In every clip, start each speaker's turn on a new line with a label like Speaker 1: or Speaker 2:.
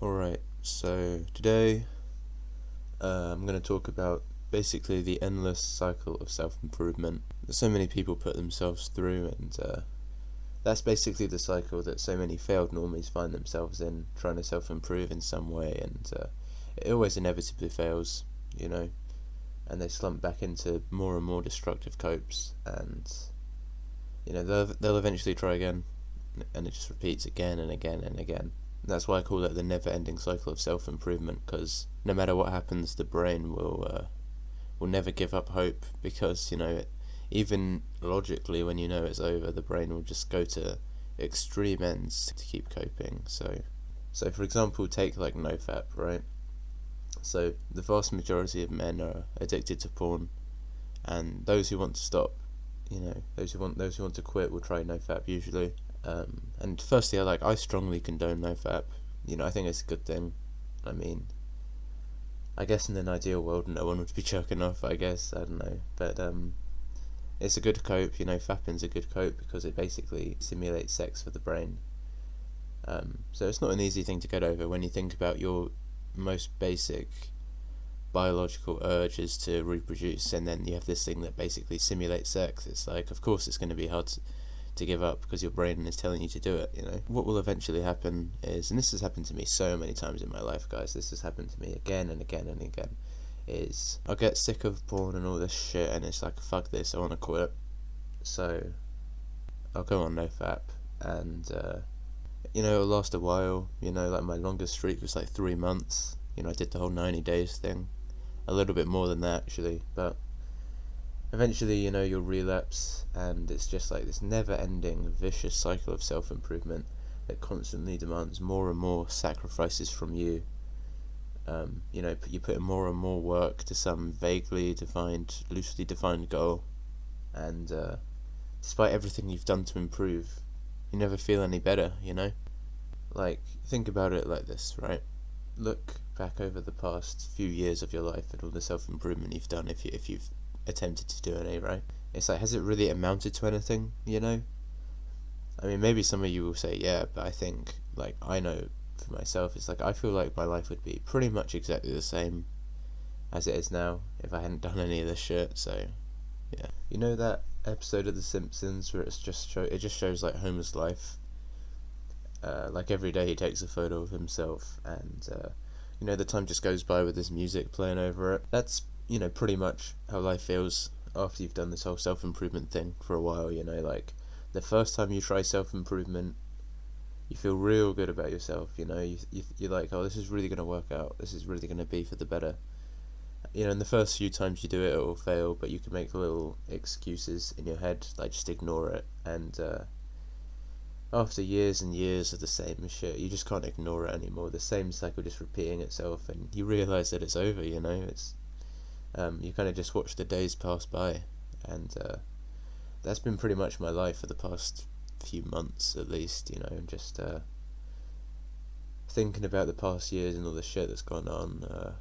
Speaker 1: Alright, so today I'm going to talk about basically the endless cycle of self-improvement that so many people put themselves through, and that's basically the cycle that so many failed normies find themselves in, trying to self-improve in some way, and it always inevitably fails, and they slump back into more and more destructive copes, and they'll eventually try again, and it just repeats again and again and again. That's why I call it the never-ending cycle of self-improvement, because no matter what happens, the brain will never give up hope, because even logically, when it's over, the brain will just go to extreme ends to keep coping. So for example, take like NoFap, right? So the vast majority of men are addicted to porn, and those who want to stop, those who want to quit will try NoFap usually. And firstly, I strongly condone NoFap. I think it's a good thing. I mean, I guess in an ideal world, no one would be jerking off, I guess. I don't know. But it's a good cope. Fapping's a good cope because it basically simulates sex for the brain. So it's not an easy thing to get over when you think about your most basic biological urges to reproduce, and then you have this thing that basically simulates sex. It's like, of course it's going to be hard to give up because your brain is telling you to do it. What will eventually happen is, and this has happened to me so many times in my life, guys, this has happened to me again and again and again, is I'll get sick of porn and all this shit, and it's like, fuck this, I want to quit. So I'll go on NoFap, and it'll last a while. Like my longest streak was like 3 months. I did the whole 90 days thing, a little bit more than that actually, but eventually, you'll relapse, and it's just like this never-ending, vicious cycle of self-improvement that constantly demands more and more sacrifices from you. You put in more and more work to some vaguely defined, loosely defined goal, and despite everything you've done to improve, you never feel any better, Like, think about it like this, right? Look back over the past few years of your life and all the self-improvement you've done, if you've attempted to do any, right? It's like, has it really amounted to anything, I mean, maybe some of you will say yeah, but I think, I know for myself, it's like, I feel like my life would be pretty much exactly the same as it is now if I hadn't done any of this shit. So yeah, that episode of The Simpsons where it just shows like Homer's life, like every day he takes a photo of himself, and the time just goes by with this music playing over it. That's pretty much how life feels after you've done this whole self-improvement thing for a while. Like, the first time you try self-improvement, you feel real good about yourself. You're like, oh, this is really going to work out, this is really going to be for the better. And the first few times you do it, it will fail, but you can make little excuses in your head, like just ignore it, and after years and years of the same shit, you just can't ignore it anymore. The same cycle just repeating itself, and you realise that it's over. It's you kind of just watch the days pass by, and that's been pretty much my life for the past few months at least, just thinking about the past years and all the shit that's gone on,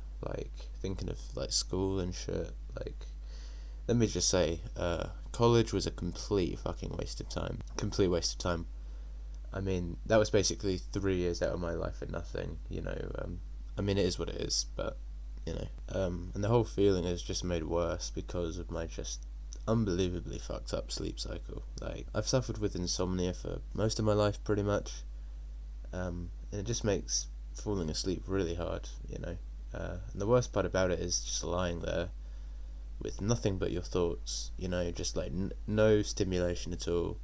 Speaker 1: thinking of school and shit. Let me just say, college was a complete fucking waste of time. I mean, that was basically 3 years out of my life for nothing. I mean, it is what it is, but and the whole feeling is just made worse because of my just unbelievably fucked up sleep cycle. I've suffered with insomnia for most of my life, pretty much, and it just makes falling asleep really hard, and the worst part about it is just lying there with nothing but your thoughts, just no stimulation at all,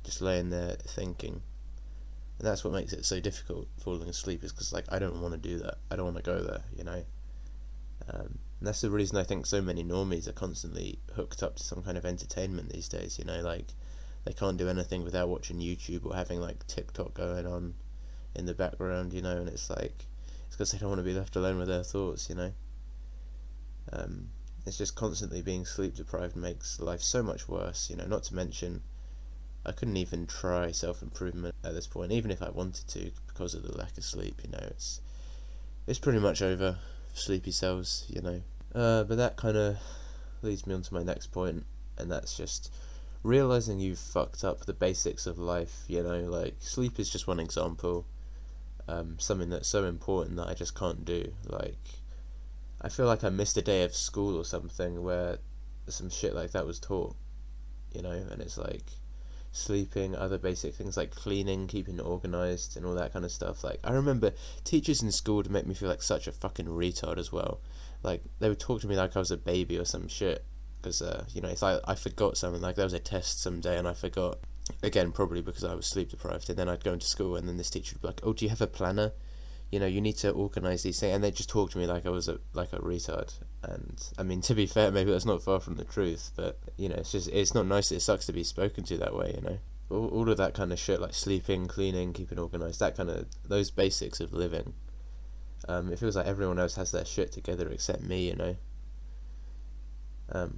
Speaker 1: just laying there thinking. And that's what makes it so difficult falling asleep, is because I don't want to do that, I don't want to go there, and that's the reason I think so many normies are constantly hooked up to some kind of entertainment these days. They can't do anything without watching YouTube or having TikTok going on in the background, and it's because they don't want to be left alone with their thoughts. It's just constantly being sleep deprived makes life so much worse. Not to mention, I couldn't even try self-improvement at this point, even if I wanted to, because of the lack of sleep. It's pretty much over for sleepy cells, but that kind of leads me on to my next point, and that's just realizing you've fucked up the basics of life. Sleep is just one example. something that's so important that I just can't do. Like, I feel like I missed a day of school or something where some shit like that was taught, and it's like sleeping, other basic things like cleaning, keeping it organised and all that kind of stuff. Like, I remember teachers in school would make me feel like such a fucking retard as well. Like, they would talk to me like I was a baby or some shit, because it's like I forgot something. Like, there was a test someday and I forgot, again probably because I was sleep deprived, and then I'd go into school and then this teacher would be like, oh, do you have a planner? You need to organise these things, and they just talk to me like I was a retard. And I mean, to be fair, maybe that's not far from the truth, but it's not nice. It sucks to be spoken to that way. All of that kind of shit, like sleeping, cleaning, keeping organised, that kind of, those basics of living. It feels like everyone else has their shit together except me. But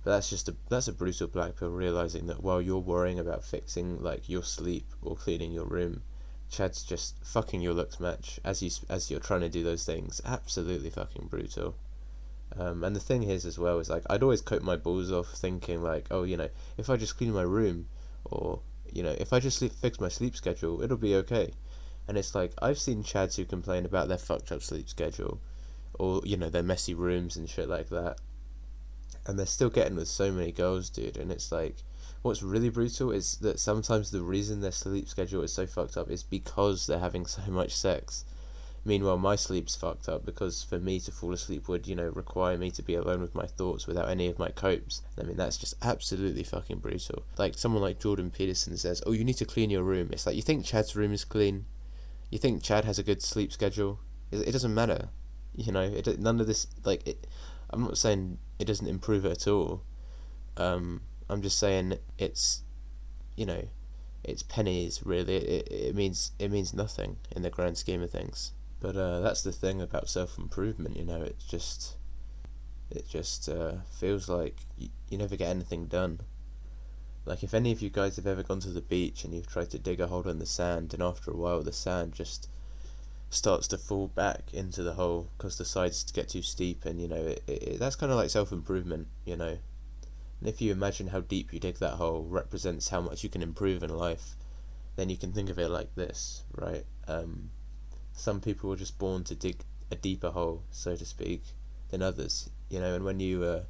Speaker 1: that's a brutal black pill, realising that while you're worrying about fixing like your sleep or cleaning your room, Chad's just fucking your looks match as you're trying to do those things. Absolutely fucking brutal. And the thing is as well is, like, I'd always coat my balls off thinking like, oh, if I just clean my room, or if I just fix my sleep schedule, it'll be okay. And it's like, I've seen Chads who complain about their fucked up sleep schedule, or their messy rooms and shit like that, and they're still getting with so many girls, dude. And it's like, what's really brutal is that sometimes the reason their sleep schedule is so fucked up is because they're having so much sex. Meanwhile, my sleep's fucked up because for me to fall asleep would, require me to be alone with my thoughts without any of my copes. I mean, that's just absolutely fucking brutal. Like, someone like Jordan Peterson says, oh, you need to clean your room. It's like, you think Chad's room is clean? You think Chad has a good sleep schedule? It doesn't matter. None of this, like, I'm not saying it doesn't improve it at all. I'm just saying it's pennies, really. It means nothing in the grand scheme of things. But that's the thing about self-improvement. It just feels like you never get anything done. Like, if any of you guys have ever gone to the beach and you've tried to dig a hole in the sand, and after a while the sand just starts to fall back into the hole because the sides get too steep, and that's kind of like self-improvement. And if you imagine how deep you dig that hole represents how much you can improve in life, then you can think of it like this, right? Some people are just born to dig a deeper hole, so to speak, than others, and when you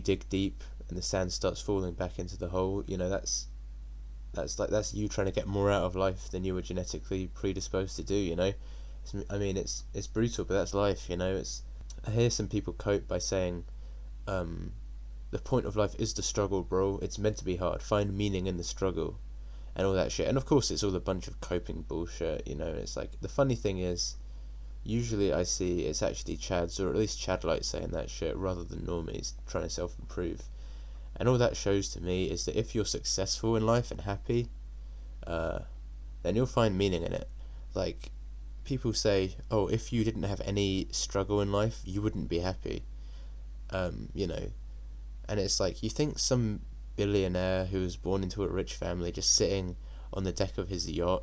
Speaker 1: dig deep and the sand starts falling back into the hole, that's you trying to get more out of life than you were genetically predisposed to do. It's brutal, but that's life. I hear some people cope by saying, the point of life is the struggle, bro. It's meant to be hard. Find meaning in the struggle, and all that shit. And of course, it's all a bunch of coping bullshit. It's like, the funny thing is, usually I see it's actually Chads, or at least Chadlites, saying that shit rather than normies trying to self-improve. And all that shows to me is that if you're successful in life and happy, then you'll find meaning in it. Like, people say, oh, if you didn't have any struggle in life, you wouldn't be happy. And it's like, you think some billionaire who was born into a rich family, just sitting on the deck of his yacht,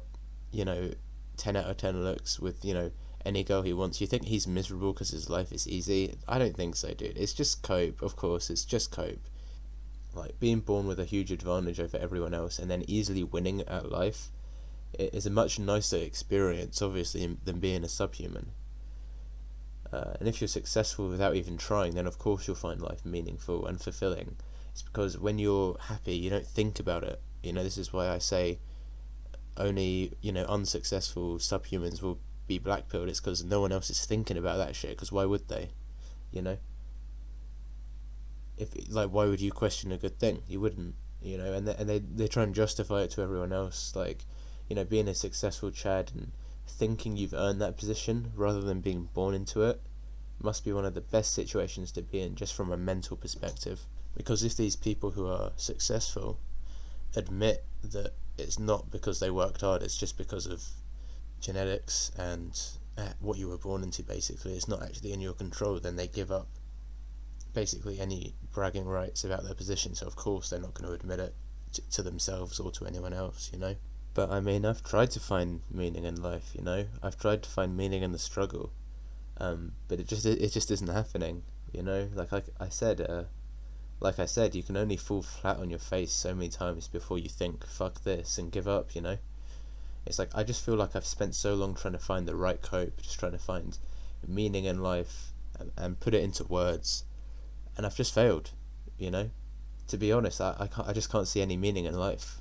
Speaker 1: 10 out of 10 looks with, any girl he wants, you think he's miserable because his life is easy? I don't think so, dude. It's just cope, of course, it's just cope. Like, being born with a huge advantage over everyone else and then easily winning at life, it is a much nicer experience, obviously, than being a subhuman. And if you're successful without even trying, then of course you'll find life meaningful and fulfilling. It's because when you're happy, you don't think about it. This is why I say only, unsuccessful subhumans will be blackpilled. It's because no one else is thinking about that shit, because why would they? If, like, why would you question a good thing? You wouldn't, and they try and justify it to everyone else, like, being a successful Chad and thinking you've earned that position rather than being born into it must be one of the best situations to be in, just from a mental perspective. Because if these people who are successful admit that it's not because they worked hard, it's just because of genetics and what you were born into, basically, it's not actually in your control, then they give up basically any bragging rights about their position. So of course they're not going to admit it to themselves or to anyone else. But I mean, I've tried to find meaning in life. I've tried to find meaning in the struggle, but it just isn't happening. Like I said, you can only fall flat on your face so many times before you think, fuck this, and give up. It's like I just feel like I've spent so long trying to find the right cope, just trying to find meaning in life and put it into words, and I've just failed, you know. To be honest, I just can't see any meaning in life.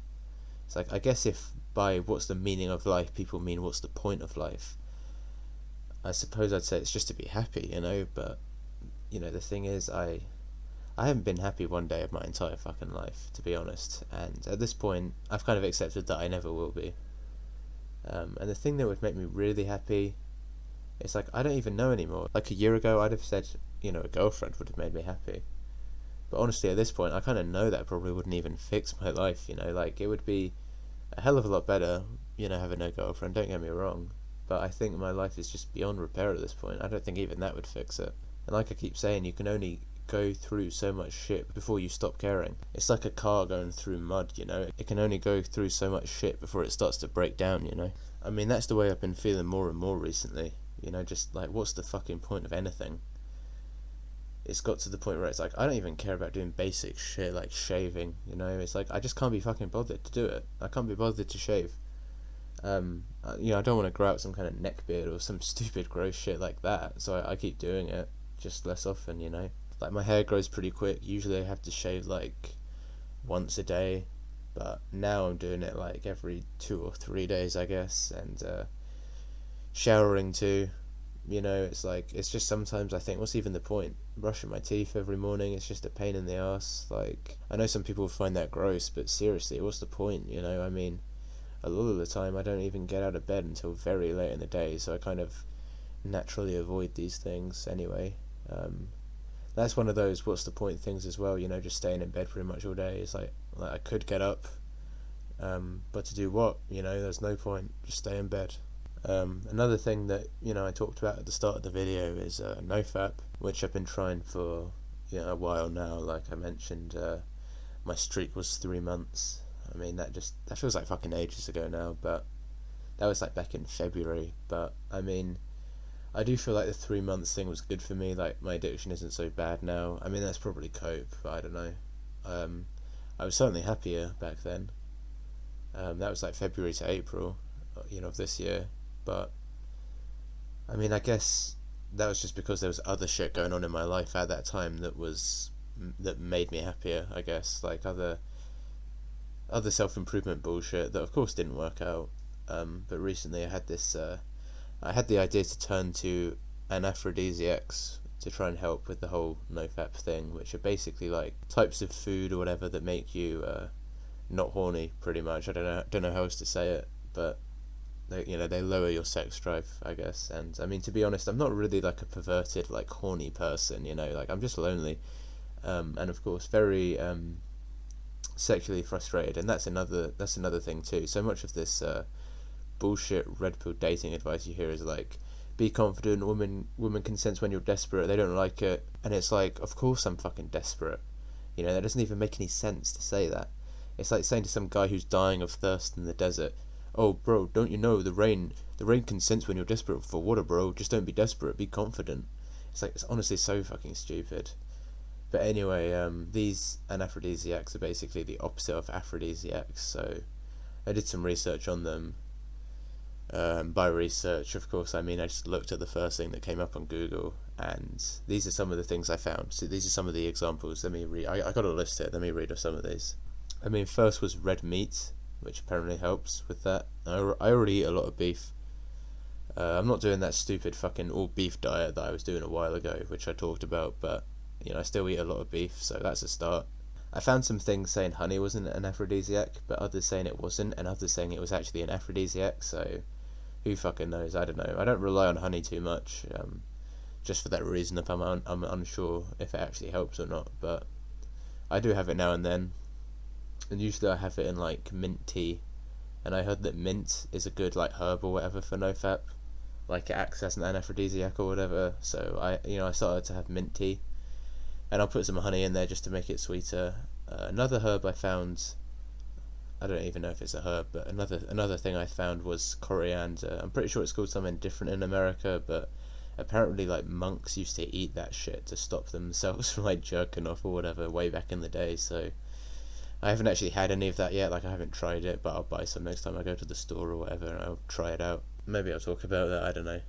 Speaker 1: It's like, I guess if by what's the meaning of life people mean what's the point of life, I suppose I'd say it's just to be happy, you know. But the thing is, I haven't been happy one day of my entire fucking life, to be honest, and at this point I've kind of accepted that I never will be. And the thing that would make me really happy, it's like, I don't even know anymore. Like a year ago I'd have said, a girlfriend would have made me happy. But honestly, at this point, I kind of know that probably wouldn't even fix my life, Like, it would be a hell of a lot better, having a girlfriend, don't get me wrong. But I think my life is just beyond repair at this point. I don't think even that would fix it. And like I keep saying, you can only go through so much shit before you stop caring. It's like a car going through mud, It can only go through so much shit before it starts to break down, I mean, that's the way I've been feeling more and more recently. Just like, what's the fucking point of anything? It's got to the point where it's like, I don't even care about doing basic shit like shaving, It's like, I just can't be fucking bothered to do it. I can't be bothered to shave. I don't want to grow out some kind of neck beard or some stupid gross shit like that, so I keep doing it, just less often, Like, my hair grows pretty quick. Usually I have to shave like once a day, but now I'm doing it like every 2 or 3 days, I guess. And showering too, it's like, it's just sometimes I think, what's even the point? Brushing my teeth every morning, it's just a pain in the ass. Like, I know some people find that gross, but seriously, what's the point? I mean, a lot of the time I don't even get out of bed until very late in the day, so I kind of naturally avoid these things anyway. That's one of those what's the point things as well, just staying in bed pretty much all day. It's like I could get up, but to do what? There's no point, just stay in bed. Another thing that I talked about at the start of the video is NoFap, which I've been trying for a while now. Like I mentioned, my streak was 3 months. I mean, that feels like fucking ages ago now, but that was like back in February. But I mean, I do feel like the 3 months thing was good for me. Like, my addiction isn't so bad now. I mean, that's probably cope, but I don't know. I was certainly happier back then. That was like February to April, of this year. But I mean, I guess that was just because there was other shit going on in my life at that time that made me happier, I guess. Like other self-improvement bullshit that of course didn't work out. But recently I had the idea to turn to an aphrodisiacs to try and help with the whole nofap thing, which are basically like types of food or whatever that make you not horny, pretty much. I don't know how else to say it, but they lower your sex drive, I guess. And I mean, to be honest, I'm not really like a perverted, like horny person, like I'm just lonely, and of course very sexually frustrated, and that's another thing too. So much of this bullshit red pill dating advice you hear is like, be confident, women can sense when you're desperate, they don't like it. And it's like, of course I'm fucking desperate, that doesn't even make any sense to say that. It's like saying to some guy who's dying of thirst in the desert, oh bro, don't you know the rain can sense when you're desperate for water, bro, just don't be desperate, be confident. It's like, it's honestly so fucking stupid. But anyway, these anaphrodisiacs are basically the opposite of aphrodisiacs, so I did some research on them. By research, of course, I mean I just looked at the first thing that came up on Google, and these are some of the things I found. So these are some of the examples. Let me read. I got a list here. Let me read of some of these. I mean, first was red meat, which apparently helps with that. I already eat a lot of beef. I'm not doing that stupid fucking all beef diet that I was doing a while ago, which I talked about, but I still eat a lot of beef, so that's a start. I found some things saying honey wasn't an aphrodisiac, but others saying it wasn't, and others saying it was actually an aphrodisiac, so who fucking knows? I don't know. I don't rely on honey too much, just for that reason, if I'm unsure if it actually helps or not, but I do have it now and then, and usually I have it in like mint tea, and I heard that mint is a good like herb or whatever for nofap, like it acts as an aphrodisiac or whatever, so I started to have mint tea, and I'll put some honey in there just to make it sweeter. Another herb I found, I don't even know if it's a herb, but another thing I found was coriander. I'm pretty sure it's called something different in America, but apparently like monks used to eat that shit to stop themselves from like jerking off or whatever way back in the day, so I haven't actually had any of that yet, like I haven't tried it, but I'll buy some next time I go to the store or whatever, and I'll try it out. Maybe I'll talk about that, I don't know.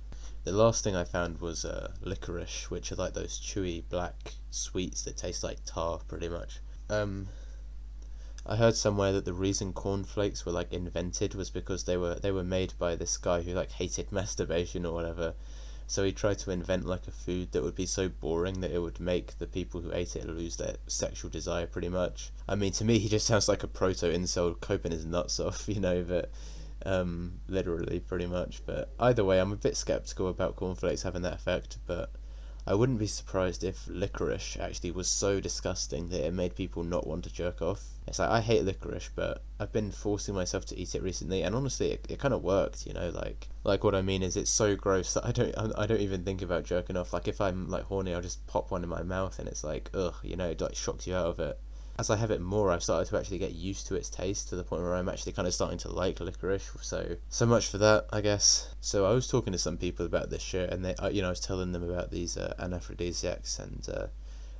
Speaker 1: The last thing I found was licorice, which are like those chewy black sweets that taste like tar, pretty much. I heard somewhere that the reason cornflakes were like invented was because they were made by this guy who like hated masturbation or whatever. So he tried to invent like a food that would be so boring that it would make the people who ate it lose their sexual desire, pretty much. I mean, to me, he just sounds like a proto-incel coping his nuts off, but literally, pretty much. But either way, I'm a bit skeptical about cornflakes having that effect, but I wouldn't be surprised if licorice actually was so disgusting that it made people not want to jerk off. It's like, I hate licorice, but I've been forcing myself to eat it recently, and honestly, it kind of worked, like what I mean is it's so gross that I don't even think about jerking off. Like if I'm like horny, I'll just pop one in my mouth, and it's like, ugh, it like shocks you out of it. As I have it more, I've started to actually get used to its taste to the point where I'm actually kind of starting to like licorice. So much for that, I guess. So I was talking to some people about this shit, and I was telling them about these anaphrodisiacs, and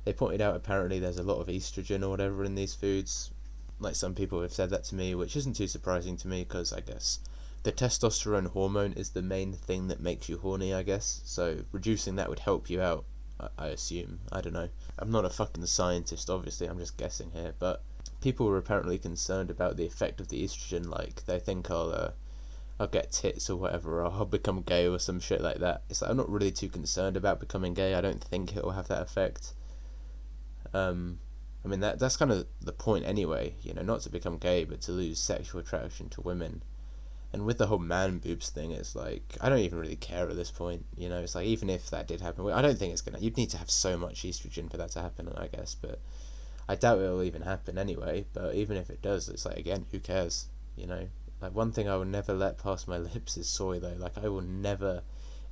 Speaker 1: they pointed out apparently there's a lot of estrogen or whatever in these foods. Like some people have said that to me, which isn't too surprising to me because I guess the testosterone hormone is the main thing that makes you horny, I guess. So reducing that would help you out, I assume. I don't know. I'm not a fucking scientist, obviously, I'm just guessing here, but people were apparently concerned about the effect of the estrogen. Like they think I'll get tits or whatever, or I'll become gay or some shit like that. It's like, I'm not really too concerned about becoming gay. I don't think it will have that effect. I mean, that's kind of the point anyway, not to become gay, but to lose sexual attraction to women. And with the whole man boobs thing, it's like, I don't even really care at this point, it's like, even if that did happen, I don't think it's gonna, you'd need to have so much estrogen for that to happen, I guess, but I doubt it'll even happen anyway. But even if it does, it's like, again, who cares, like, one thing I will never let pass my lips is soy, though. Like, I will never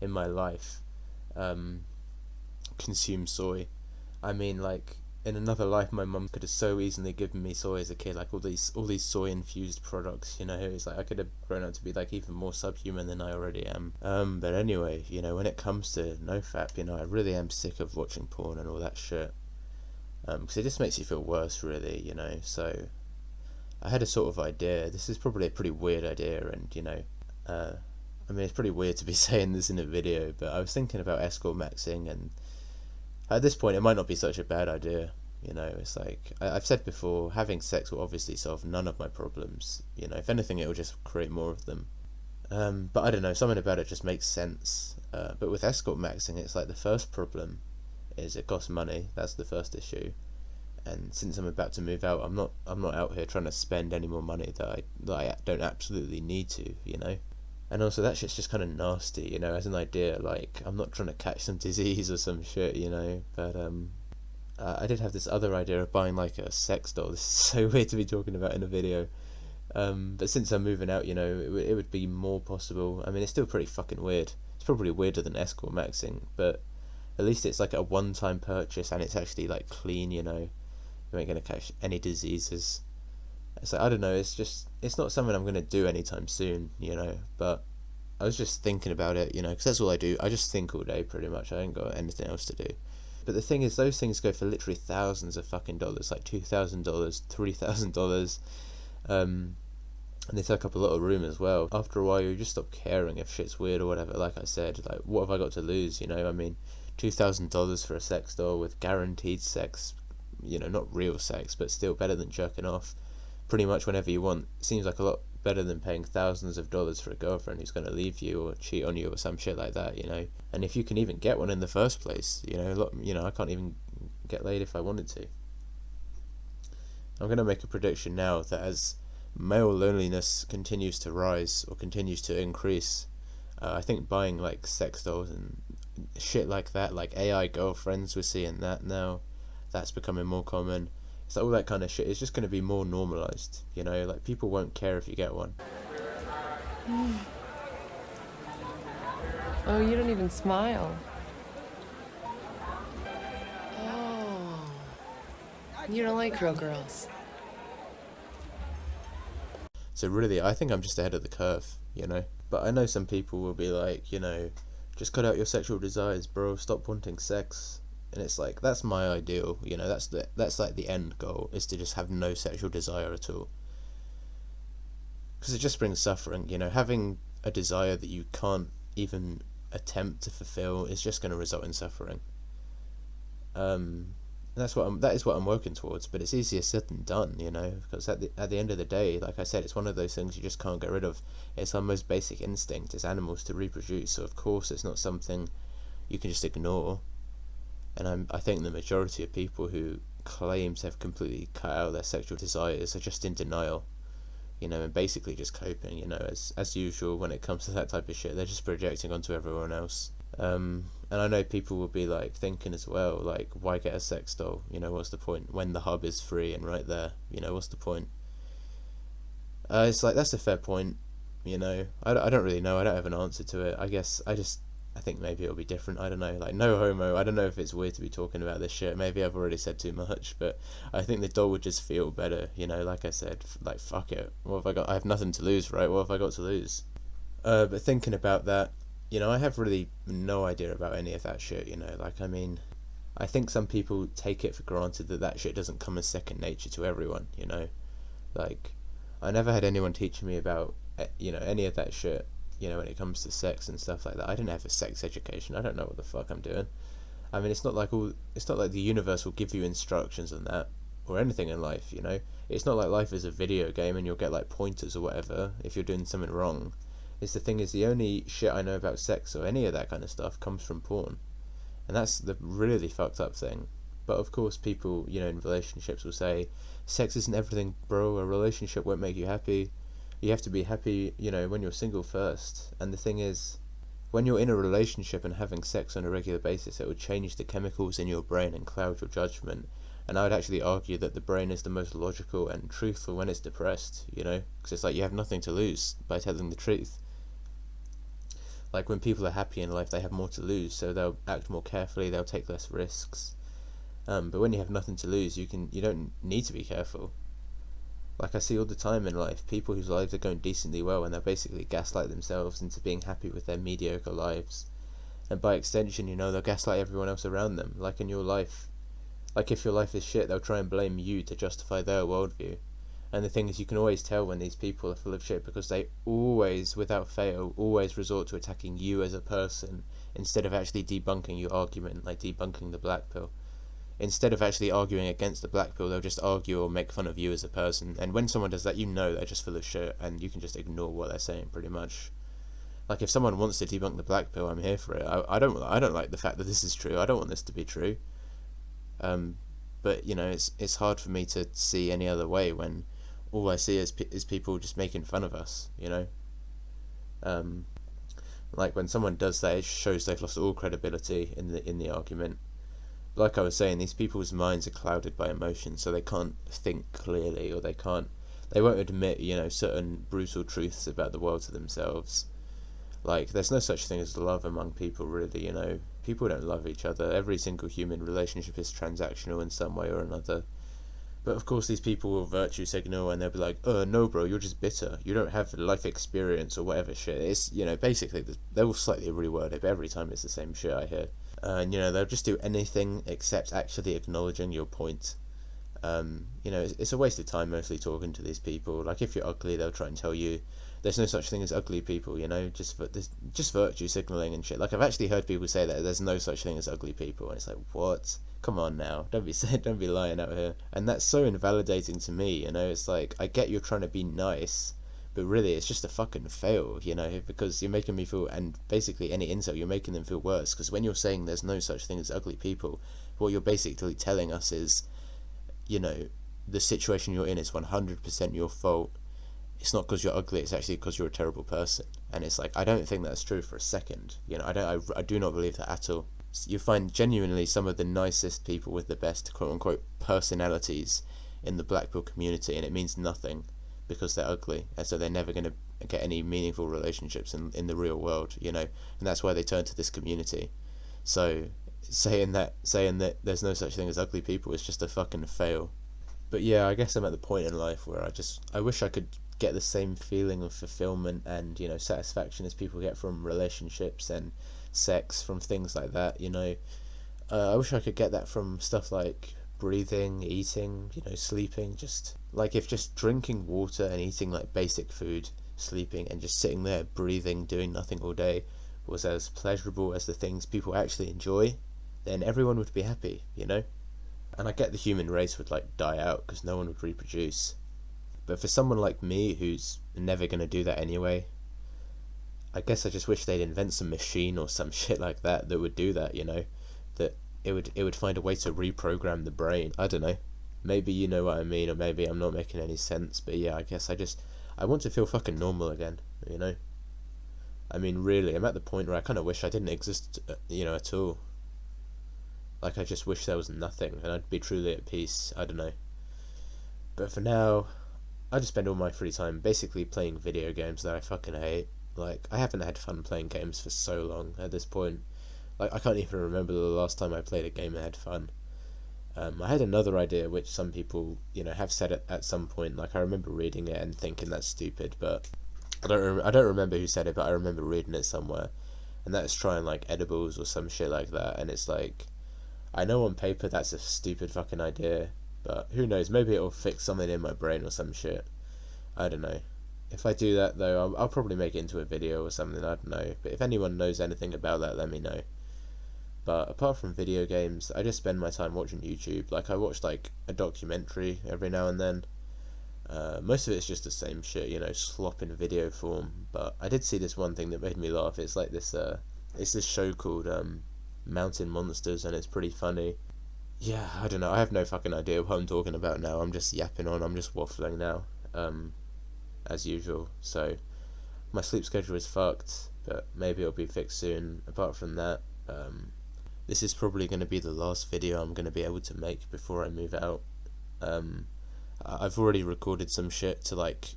Speaker 1: in my life consume soy. I mean, like, in another life, my mum could have so easily given me soy as a kid, like all these soy infused products. It's like I could have grown up to be like even more subhuman than I already am. But anyway, when it comes to nofap, I really am sick of watching porn and all that shit. Because it just makes you feel worse, really. So I had a sort of idea. This is probably a pretty weird idea, and I mean, it's pretty weird to be saying this in a video, but I was thinking about escort maxing, and at this point, it might not be such a bad idea. It's like, I've said before, having sex will obviously solve none of my problems. If anything, it will just create more of them. But I don't know, something about it just makes sense. But with escort maxing, it's like the first problem is it costs money. That's the first issue. And since I'm about to move out, I'm not out here trying to spend any more money that I don't absolutely need to. And also, that shit's just kind of nasty, as an idea. Like, I'm not trying to catch some disease or some shit, but I did have this other idea of buying like a sex doll. This is so weird to be talking about in a video, but since I'm moving out, it would be more possible. I mean, it's still pretty fucking weird. It's probably weirder than escort maxing, but at least it's like a one-time purchase, and it's actually like clean. You ain't gonna catch any diseases. So I don't know, it's not something I'm going to do anytime soon, but I was just thinking about it, because that's all I do. I just think all day, pretty much. I ain't got anything else to do. But the thing is, those things go for literally thousands of fucking dollars, like $2,000, $3,000, and they take up a lot of room as well. After a while, you just stop caring if shit's weird or whatever. Like I said, like, what have I got to lose, I mean, $2,000 for a sex doll with guaranteed sex, not real sex, but still better than jerking off pretty much whenever you want. Seems like a lot better than paying thousands of dollars for a girlfriend who's going to leave you or cheat on you or some shit like that, And if you can even get one in the first place, I can't even get laid if I wanted to. I'm going to make a prediction now that as male loneliness continues to rise or continues to increase, I think buying like sex dolls and shit like that, like AI girlfriends, we're seeing that now. That's becoming more common. So all that kind of shit is just going to be more normalized, like people won't care if you get one.
Speaker 2: Oh, you don't even smile. Oh, you don't like real girls.
Speaker 1: So really, I think I'm just ahead of the curve, But I know some people will be like, just cut out your sexual desires, bro, stop wanting sex. And it's like, that's my ideal, you know, that's like the end goal, is to just have no sexual desire at all. Because it just brings suffering, you know, having a desire that you can't even attempt to fulfill is just going to result in suffering. That is what I'm working towards, but it's easier said than done, you know, because at the end of the day, like I said, it's one of those things you just can't get rid of. It's our most basic instinct as animals to reproduce, so of course it's not something you can just ignore. And I think the majority of people who claim to have completely cut out their sexual desires are just in denial, you know, and basically just coping, you know, as usual when it comes to that type of shit. They're just projecting onto everyone else. And I know people will be like thinking as well, like, why get a sex doll? You know, what's the point when the hub is free and right there? You know, what's the point? It's like, that's a fair point. You know, I don't really know. I don't have an answer to it. I think maybe it'll be different. I don't know. Like, no homo. I don't know if it's weird to be talking about this shit. Maybe I've already said too much, but I think the doll would just feel better. You know, like I said, like, fuck it. What have I got? I have nothing to lose, right? What have I got to lose? But thinking about that, you know, I have really no idea about any of that shit, you know, like, I mean, I think some people take it for granted that shit doesn't come as second nature to everyone, you know, like, I never had anyone teaching me about, you know, any of that shit, you know, when it comes to sex and stuff like that. I didn't have a sex education. I don't know what the fuck I'm doing. I mean, it's not like the universe will give you instructions on that, or anything in life, you know, it's not like life is a video game and you'll get, like, pointers or whatever if you're doing something wrong. It's the thing is, the only shit I know about sex or any of that kind of stuff comes from porn, and that's the really fucked up thing. But of course, people, you know, in relationships will say, sex isn't everything, bro. A relationship won't make you happy. You have to be happy, you know, when you're single first. And the thing is, when you're in a relationship and having sex on a regular basis, it will change the chemicals in your brain and cloud your judgment. And I would actually argue that the brain is the most logical and truthful when it's depressed, you know, because it's like you have nothing to lose by telling the truth. Like, when people are happy in life, they have more to lose, so they'll act more carefully, they'll take less risks. But when you have nothing to lose, you don't need to be careful. Like, I see all the time in life, people whose lives are going decently well, and they'll basically gaslight themselves into being happy with their mediocre lives. And by extension, you know, they'll gaslight everyone else around them, like in your life. Like, if your life is shit, they'll try and blame you to justify their worldview. And the thing is, you can always tell when these people are full of shit, because they always, without fail, always resort to attacking you as a person instead of actually debunking your argument, like debunking the black pill. Instead of actually arguing against the black pill, they'll just argue or make fun of you as a person. And when someone does that, you know they're just full of shit, and you can just ignore what they're saying, pretty much. Like, if someone wants to debunk the black pill, I'm here for it. I don't like the fact that this is true. I don't want this to be true. But, you know, it's hard for me to see any other way when all I see is people just making fun of us, you know. Like, when someone does that, it shows they've lost all credibility in the argument. Like I was saying, these people's minds are clouded by emotion, so they can't think clearly, or they won't admit, you know, certain brutal truths about the world to themselves. Like, there's no such thing as love among people, really, you know. People don't love each other. Every single human relationship is transactional in some way or another. But of course, these people will virtue signal, and they'll be like, "Oh no, bro, you're just bitter. You don't have life experience or whatever shit." It's, you know, basically they will slightly reword it, but every time it's the same shit I hear. And, you know, they'll just do anything except actually acknowledging your point. You know, it's a waste of time mostly talking to these people. Like, if you're ugly, they'll try and tell you there's no such thing as ugly people. You know, just virtue signaling and shit. Like, I've actually heard people say that there's no such thing as ugly people, and it's like, what? Come on now, don't be lying out here. And that's so invalidating to me, you know. It's like, I get you're trying to be nice, but really it's just a fucking fail, you know, because you're making me feel, and basically any insult, you're making them feel worse, because when you're saying there's no such thing as ugly people, what you're basically telling us is, you know, the situation you're in is 100% your fault. It's not because you're ugly, it's actually because you're a terrible person. And it's like, I don't think that's true for a second, you know. I do not believe that at all. You find genuinely some of the nicest people with the best quote-unquote personalities in the black pill community, and it means nothing because they're ugly, and so they're never going to get any meaningful relationships in the real world, you know. And that's why they turn to this community. So saying that there's no such thing as ugly people is just a fucking fail. But yeah, I guess I'm at the point in life where I wish I could get the same feeling of fulfillment and, you know, satisfaction as people get from relationships and sex, from things like that, you know. I wish I could get that from stuff like breathing, eating, sleeping. Just like if just drinking water and eating like basic food, sleeping, and just sitting there breathing, doing nothing all day was as pleasurable as the things people actually enjoy, then everyone would be happy, And I get the human race would like die out because no one would reproduce. But for someone like me who's never gonna do that anyway, I guess I just wish they'd invent some machine or some shit like that that would do that, that it would find a way to reprogram the brain. I don't know. Maybe you know what I mean, or maybe I'm not making any sense, but yeah, I guess I want to feel fucking normal again, I mean, really, I'm at the point where I kind of wish I didn't exist, at all. Like, I just wish there was nothing, and I'd be truly at peace. I don't know. But for now, I just spend all my free time basically playing video games that I fucking hate. Like, I haven't had fun playing games for so long at this point. Like, I can't even remember the last time I played a game and had fun. I had another idea, which some people, have said it at some point. Like, I remember reading it and thinking that's stupid, but I don't remember who said it, but I remember reading it somewhere. And that's trying, like, edibles or some shit like that. And it's like, I know on paper that's a stupid fucking idea, but who knows, maybe it'll fix something in my brain or some shit. I don't know. If I do that, though, I'll probably make it into a video or something, I don't know. But if anyone knows anything about that, let me know. But apart from video games, I just spend my time watching YouTube. Like, I watch, like, a documentary every now and then. Most of it's just the same shit, slop in video form. But I did see this one thing that made me laugh. It's like this, it's this show called, Mountain Monsters, and it's pretty funny. Yeah, I don't know, I have no fucking idea what I'm talking about now. I'm just yapping on, I'm just waffling now, as usual. So, my sleep schedule is fucked, but maybe it'll be fixed soon. Apart from that, this is probably going to be the last video I'm going to be able to make before I move out. I've already recorded some shit to, like,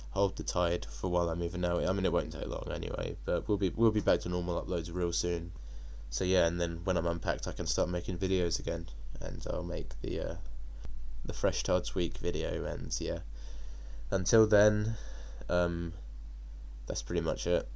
Speaker 1: hold the tide for while I'm moving out. I mean, it won't take long anyway, but we'll be back to normal uploads real soon. So yeah, and then when I'm unpacked, I can start making videos again, and I'll make the Fresh Tards Week video, and yeah. Until then, that's pretty much it.